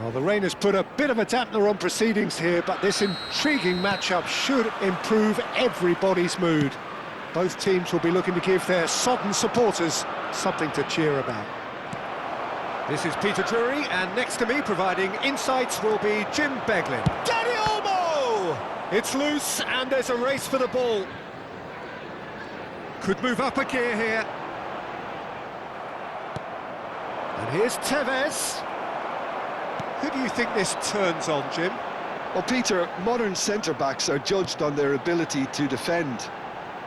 Well, the rain has put a bit of a dampener on proceedings here, but this intriguing matchup should improve everybody's mood. Both teams will be looking to give their sodden supporters something to cheer about. This is Peter Drury, and next to me providing insights will be Jim Beglin. Danny Olmo! It's loose, and there's a race for the ball. Could move up a gear here. And here's Tevez. Who do you think this turns on, Jim? Well, Peter, modern centre-backs are judged on their ability to defend.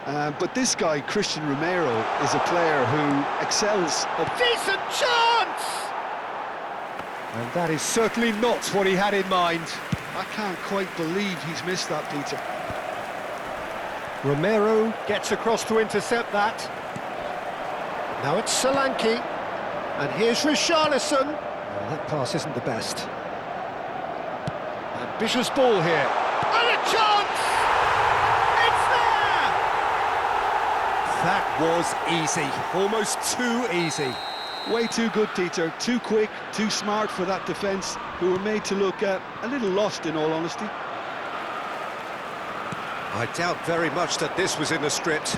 But this guy, Christian Romero, is a player who excels. A decent chance! And that is certainly not what he had in mind. I can't quite believe he's missed that, Peter. Romero gets across to intercept that. Now it's Solanke. And here's Richarlison. Well, that pass isn't the best. Ambitious ball here. And a chance! It's there! That was easy. Almost too easy. Way too good, Peter. Too quick, too smart for that defence, who were made to look a little lost, in all honesty. I doubt very much that this was in the script.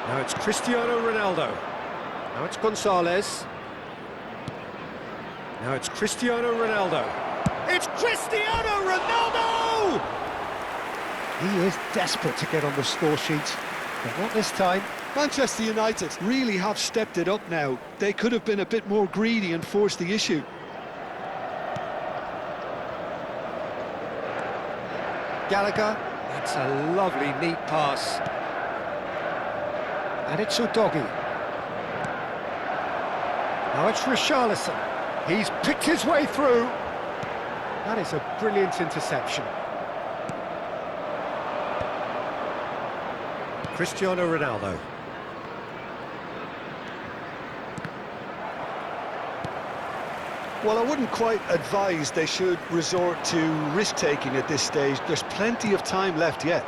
Now it's Cristiano Ronaldo. Now it's Gonzalez. Now it's Cristiano Ronaldo. It's Cristiano Ronaldo! He is desperate to get on the score sheet, but not this time. Manchester United really have stepped it up now. They could have been a bit more greedy and forced the issue. Gallagher, that's a lovely, neat pass. And it's Udogie. Now it's Richarlison. He's picked his way through. That is a brilliant interception. Cristiano Ronaldo. Well, I wouldn't quite advise they should resort to risk-taking at this stage. There's plenty of time left yet.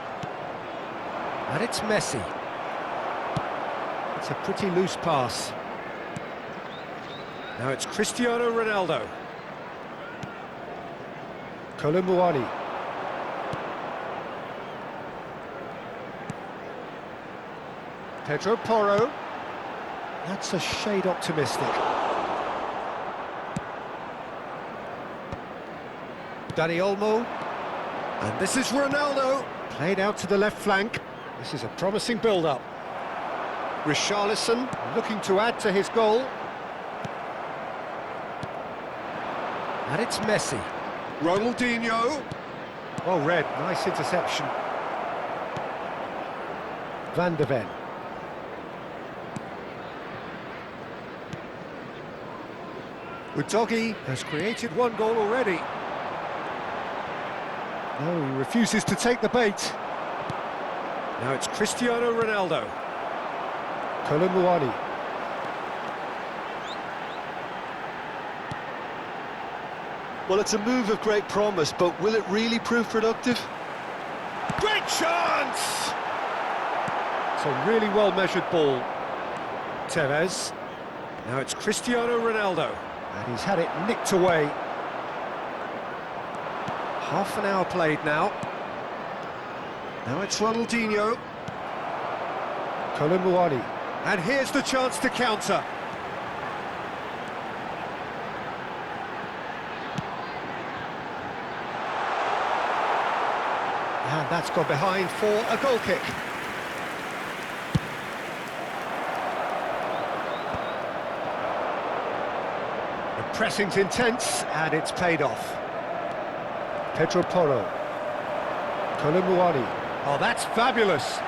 And it's Messi. It's a pretty loose pass. Now it's Cristiano Ronaldo. Colomboani. Pedro Porro. That's a shade optimistic. Danny Olmo. And this is Ronaldo. Played out to the left flank. This is a promising build-up. Richarlison looking to add to his goal. And it's Messi. Ronaldinho. Well read, nice interception. Van de Ven. Udogie has created one goal already. No, he refuses to take the bait. Now it's Cristiano Ronaldo. Colomboani. Well, it's a move of great promise, but will it really prove productive? Great chance! It's a really well-measured ball. Tevez. Now it's Cristiano Ronaldo. And he's had it nicked away. Half an hour played now. Now it's Ronaldinho. Colomboani. And here's the chance to counter. And that's gone behind for a goal kick. The pressing's intense, and it's paid off. Pedro Porro. Colomboani. Oh, that's fabulous.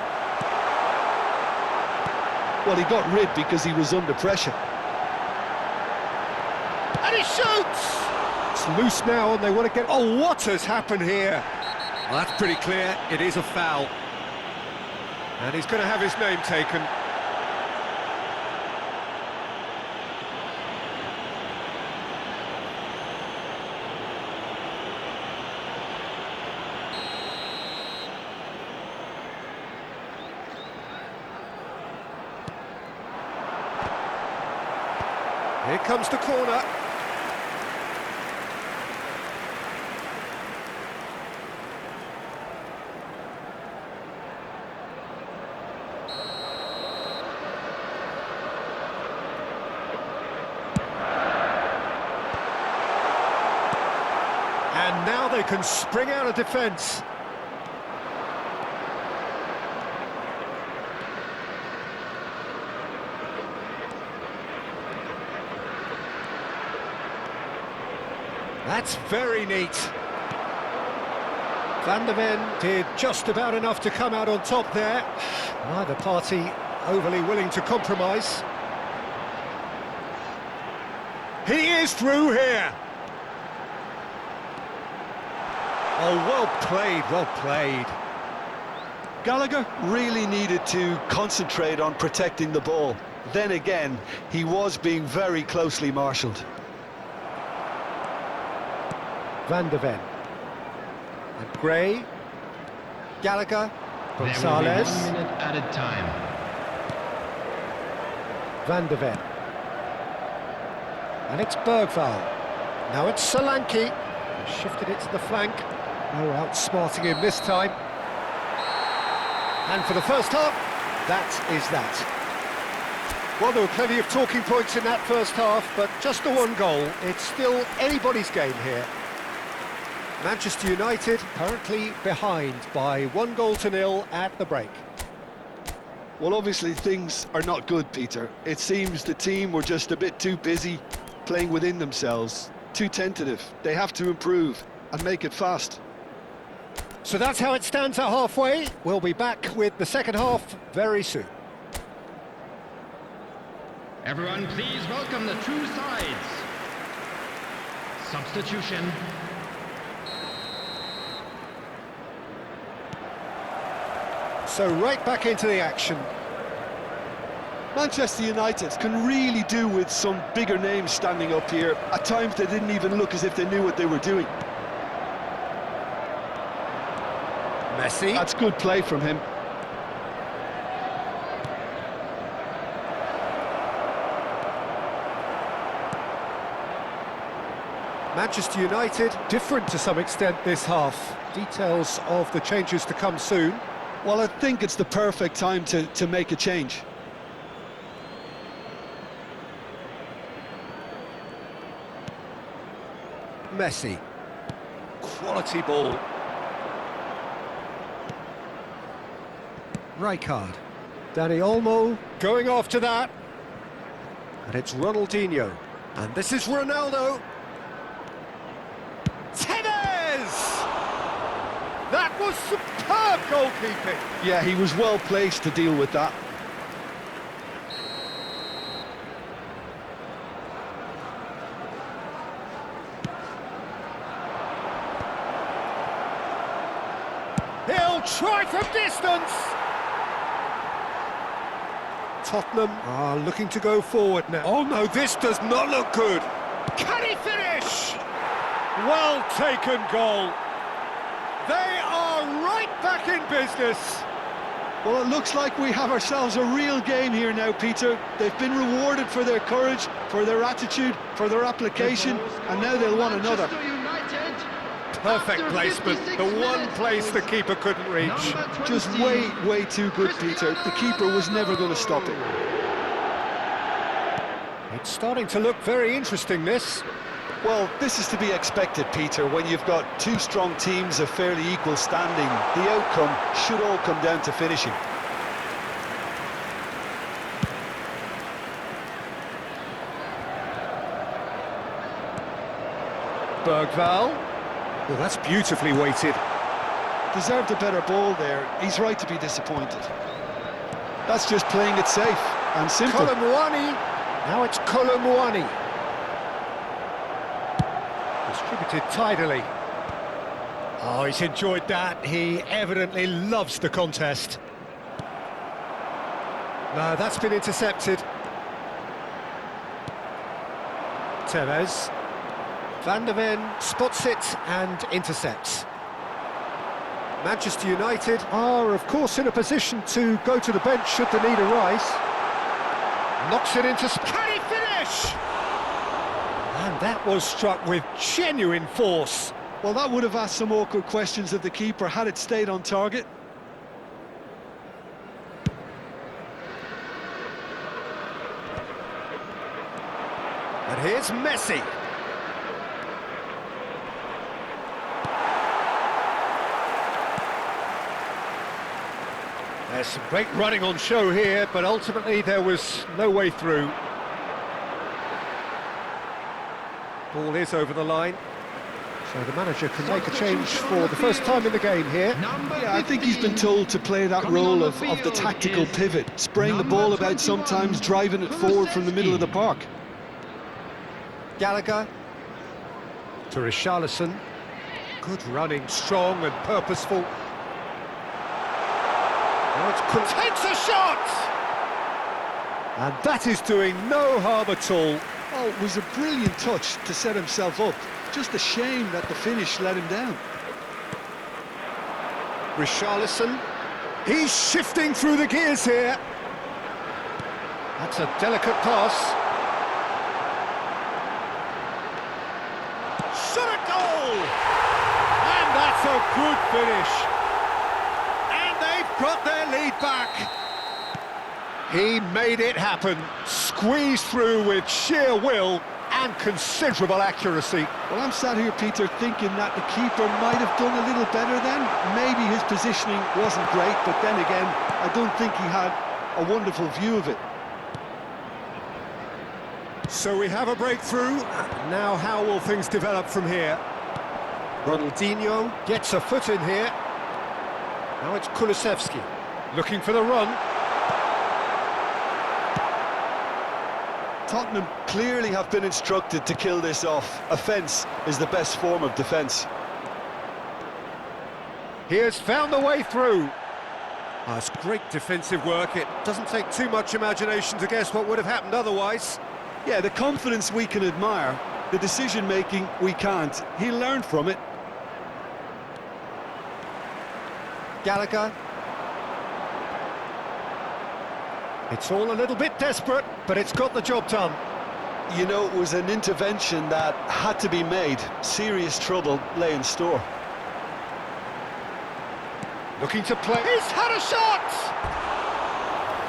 Well, he got rid because he was under pressure. And he shoots! It's loose now, and they want to get... Oh, what has happened here? Well, that's pretty clear. It is a foul. And he's going to have his name taken. Here comes the corner. And now they can spring out of defence. That's very neat. Van der Ven did just about enough to come out on top there. Neither party overly willing to compromise. He is through here. Oh, well played, well played. Gallagher really needed to concentrate on protecting the ball. Then again, he was being very closely marshalled. Van der Ven. And Gray. Gallagher. Gonzalez. 1 minute added time. Van der Ven. And it's Bergvall. Now it's Solanke. Shifted it to the flank. No outsmarting him this time. And for the first half, that is that. Well, there were plenty of talking points in that first half, but just the one goal. It's still anybody's game here. Manchester United currently behind by 1-0 at the break. Well, obviously things are not good, Peter. It seems the team were just a bit too busy playing within themselves, too tentative. They have to improve and make it fast. So that's how it stands at halfway. We'll be back with the second half very soon. Everyone, please welcome the two sides. Substitution. So right back into the action. Manchester United can really do with some bigger names standing up here. At times they didn't even look as if they knew what they were doing. Messi. That's good play from him. Manchester United different to some extent this half. Details of the changes to come soon. Well, I think it's the perfect time to make a change. Messi. Quality ball. Rijkaard. Dani Olmo going after that. And it's Ronaldinho. And this is Ronaldo. Tevez! That was superb goalkeeping. Yeah, he was well placed to deal with that. He'll try from distance. Tottenham are looking to go forward now. Oh no, this does not look good. Can he finish? Well taken goal. They are right back in business. Well, it looks like we have ourselves a real game here now, Peter. They've been rewarded for their courage, for their attitude, for their application, and now they'll want another. Perfect placement, the one place the keeper couldn't reach. Just way too good, Peter. The keeper was never going to stop it. It's starting to look very interesting, this. Well, this is to be expected, Peter. When you've got two strong teams of fairly equal standing, the outcome should all come down to finishing. Bergvall. Well, that's beautifully weighted. Deserved a better ball there. He's right to be disappointed. That's just playing it safe and simple. Colomwani. Now it's Colomwani. Distributed tidily. Oh, he's enjoyed that. He evidently loves the contest. No, that's been intercepted. Tevez. Van der Ven spots it and intercepts. Manchester United are, of course, in a position to go to the bench should the need arise. Knocks it into... Can he finish? And that was struck with genuine force. Well, that would have asked some awkward questions of the keeper had it stayed on target. And here's Messi. There's some great running on show here, but ultimately there was no way through. Ball is over the line. So the manager can make a change for the first time in the game here. Yeah, I think he's been told to play that role of the tactical pivot, spraying the ball about sometimes, driving it forward from the middle of the park. Gallagher to Richarlison. Good running, strong and purposeful. Now it's takes a shot! And that is doing no harm at all. Oh, it was a brilliant touch to set himself up. Just a shame that the finish let him down. Richarlison. He's shifting through the gears here. That's a delicate pass. Shot at goal! And that's a good finish. And they've got their lead back. He made it happen. Squeezed through with sheer will and considerable accuracy. Well, I'm sat here, Peter, thinking that the keeper might have done a little better then. Maybe his positioning wasn't great, but then again, I don't think he had a wonderful view of it. So we have a breakthrough. Now how will things develop from here? Ronaldinho gets a foot in here. Now it's Kulusevski looking for the run. Tottenham clearly have been instructed to kill this off. Offence is the best form of defence. He has found the way through. That's great defensive work. It doesn't take too much imagination to guess what would have happened otherwise. Yeah, the confidence we can admire, the decision-making we can't. He learned from it. Gallagher. It's all a little bit desperate, but it's got the job done. You know, it was an intervention that had to be made. Serious trouble lay in store. Looking to play. He's had a shot!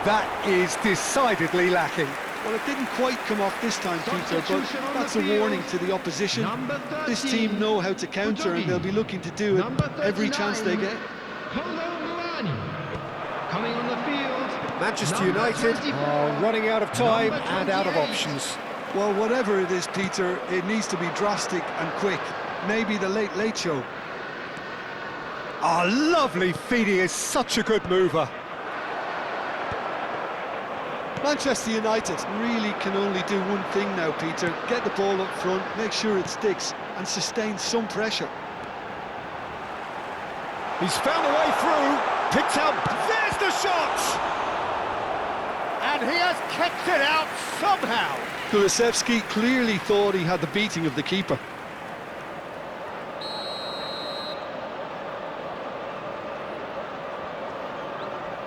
That is decidedly lacking. Well, it didn't quite come off this time, Peter, but that's a warning to the opposition. This team know how to counter, and they'll be looking to do it every chance they get. Coming on the field. Manchester United are running out of time and out of options. Well, whatever it is, Peter, it needs to be drastic and quick. Maybe the late show. Lovely feed. He is such a good mover. Manchester United really can only do one thing now, Peter. Get the ball up front, make sure it sticks, and sustain some pressure. He's found a way through, picked out, there's the shot! And he has kept it out somehow. Kulusevski clearly thought he had the beating of the keeper.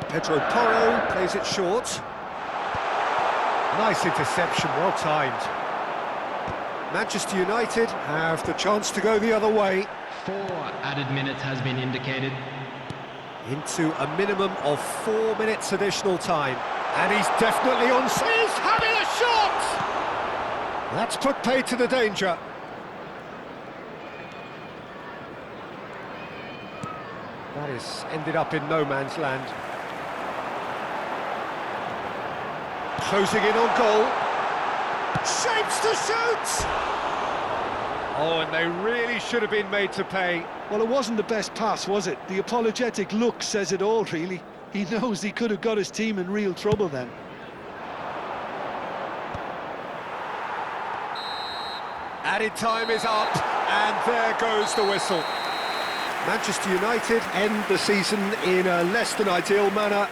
Pedro Porro plays it short. Nice interception, well timed. Manchester United have the chance to go the other way. 4 added minutes has been indicated. Into a minimum of 4 minutes additional time. And he's definitely on. He's having a shot! That's put paid to the danger. That is ended up in no man's land. Closing in on goal. Shapes to shoot! Oh, and they really should have been made to pay. Well, it wasn't the best pass, was it? The apologetic look says it all, really. He knows he could have got his team in real trouble then. Added time is up, and there goes the whistle. Manchester United end the season in a less than ideal manner.